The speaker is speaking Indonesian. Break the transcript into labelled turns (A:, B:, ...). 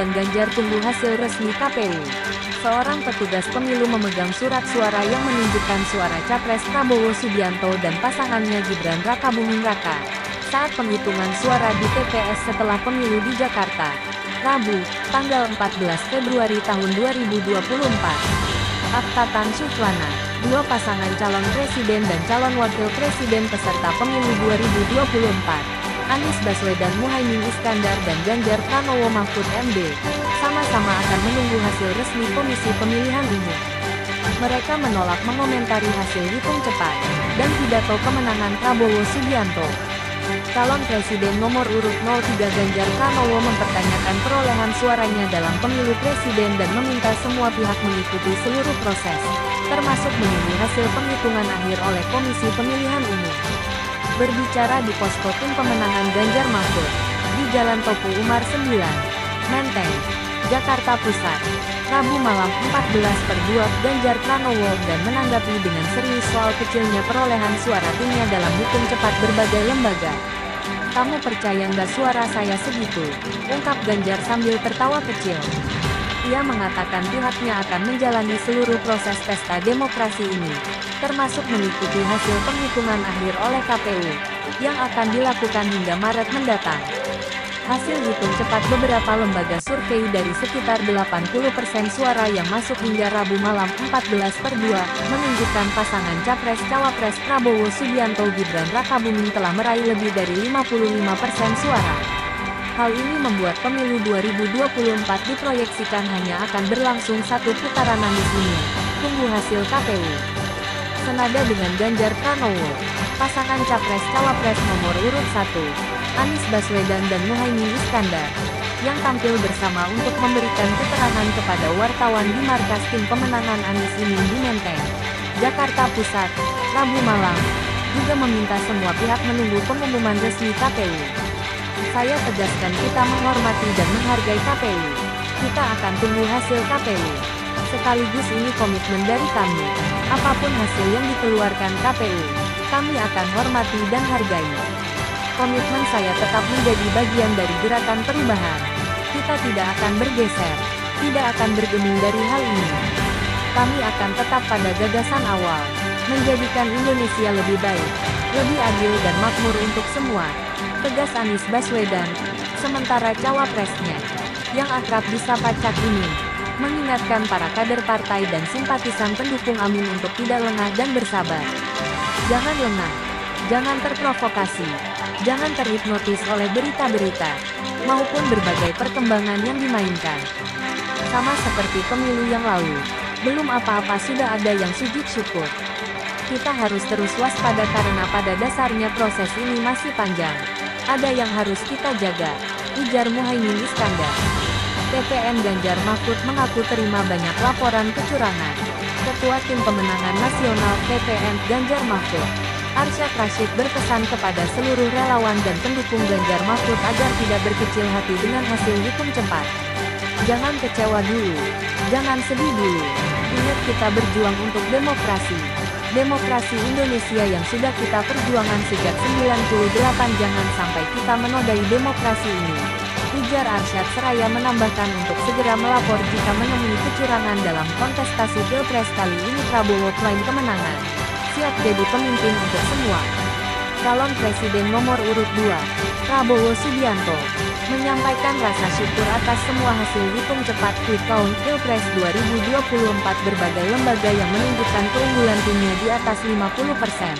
A: dan Ganjar tunggu hasil resmi KPU. Seorang petugas pemilu memegang surat suara yang menunjukkan suara Capres Prabowo Subianto dan pasangannya Gibran Rakabuming Raka saat penghitungan suara di TPS setelah pemilu di Jakarta, Rabu, tanggal 14 Februari tahun 2024. Akta Tan Suflana, dua pasangan calon presiden dan calon wakil presiden peserta pemilu 2024. Anies Baswedan Muhaimin Iskandar dan Ganjar Pranowo Mahfud MD, sama-sama akan menunggu hasil resmi Komisi Pemilihan Umum. Mereka menolak mengomentari hasil hitung cepat dan pidato kemenangan Prabowo Subianto. Calon Presiden nomor urut 03 Ganjar Pranowo mempertanyakan perolehan suaranya dalam pemilu presiden dan meminta semua pihak mengikuti seluruh proses, termasuk menunggu hasil penghitungan akhir oleh Komisi Pemilihan Umum. Berbicara di posko tim pemenangan Ganjar Mahfud, di Jalan Topu Umar 9, Menteng, Jakarta Pusat, Rabu malam 14/2 Ganjar Pranowo dan menanggapi dengan serius soal kecilnya perolehan suara timnya dalam hitung cepat berbagai lembaga. "Kamu percaya nggak suara saya segitu?" ungkap Ganjar sambil tertawa kecil. Ia mengatakan pihaknya akan menjalani seluruh proses pesta demokrasi ini, termasuk mengikuti hasil penghitungan akhir oleh KPU, yang akan dilakukan hingga Maret mendatang. Hasil hitung cepat beberapa lembaga survei dari sekitar 80% suara yang masuk hingga Rabu malam 14/2 menunjukkan pasangan Capres-Cawapres Prabowo Subianto Gibran Rakabuming telah meraih lebih dari 55% suara. Hal ini membuat pemilu 2024 diproyeksikan hanya akan berlangsung satu putaran manis ini. Tunggu hasil KPU. Senada dengan Ganjar Pranowo, pasangan Capres-Cawapres nomor urut 1, Anies Baswedan dan Muhaimin Iskandar, yang tampil bersama untuk memberikan keterangan kepada wartawan di markas tim pemenangan Anies ini di Menteng, Jakarta Pusat, Rabu malam, juga meminta semua pihak menunggu pengumuman resmi KPU. "Saya tegaskan kita menghormati dan menghargai KPU. Kita akan tunggu hasil KPU. Sekaligus ini komitmen dari kami. Apapun hasil yang dikeluarkan KPU, kami akan hormati dan hargai. Komitmen saya tetap menjadi bagian dari gerakan perubahan. Kita tidak akan bergeser, tidak akan bergeming dari hal ini. Kami akan tetap pada gagasan awal, menjadikan Indonesia lebih baik, lebih adil dan makmur untuk semua," tegas Anies Baswedan. Sementara cawapresnya, yang akrab disapa Cak Imin, mengingatkan para kader partai dan simpatisan pendukung Amin untuk tidak lengah dan bersabar. "Jangan lengah, jangan terprovokasi, jangan terhipnotis oleh berita-berita, maupun berbagai perkembangan yang dimainkan. Sama seperti pemilu yang lalu, belum apa-apa sudah ada yang sujud syukur. Kita harus terus waspada karena pada dasarnya proses ini masih panjang. Ada yang harus kita jaga," ujar Muhaimin Iskandar. TPN Ganjar Mahfud mengaku terima banyak laporan kecurangan. Ketua Tim Pemenangan Nasional TPN Ganjar Mahfud, Arsyad Rashid berpesan kepada seluruh relawan dan pendukung Ganjar Mahfud agar tidak berkecil hati dengan hasil hitung cepat. "Jangan kecewa dulu, jangan sedih dulu. Ingat kita berjuang untuk demokrasi. Demokrasi Indonesia yang sudah kita perjuangkan sejak 98, jangan sampai kita menodai demokrasi ini," ujar Arsyad seraya menambahkan untuk segera melapor jika menemui kecurangan dalam kontestasi Pilpres kali ini. Prabowo klaim kemenangan, siap jadi pemimpin untuk semua. Calon Presiden nomor urut 2, Prabowo Subianto, menyampaikan rasa syukur atas semua hasil hitung cepat quick count Pilpres 2024 berbagai lembaga yang menunjukkan keunggulan timnya di atas 50%.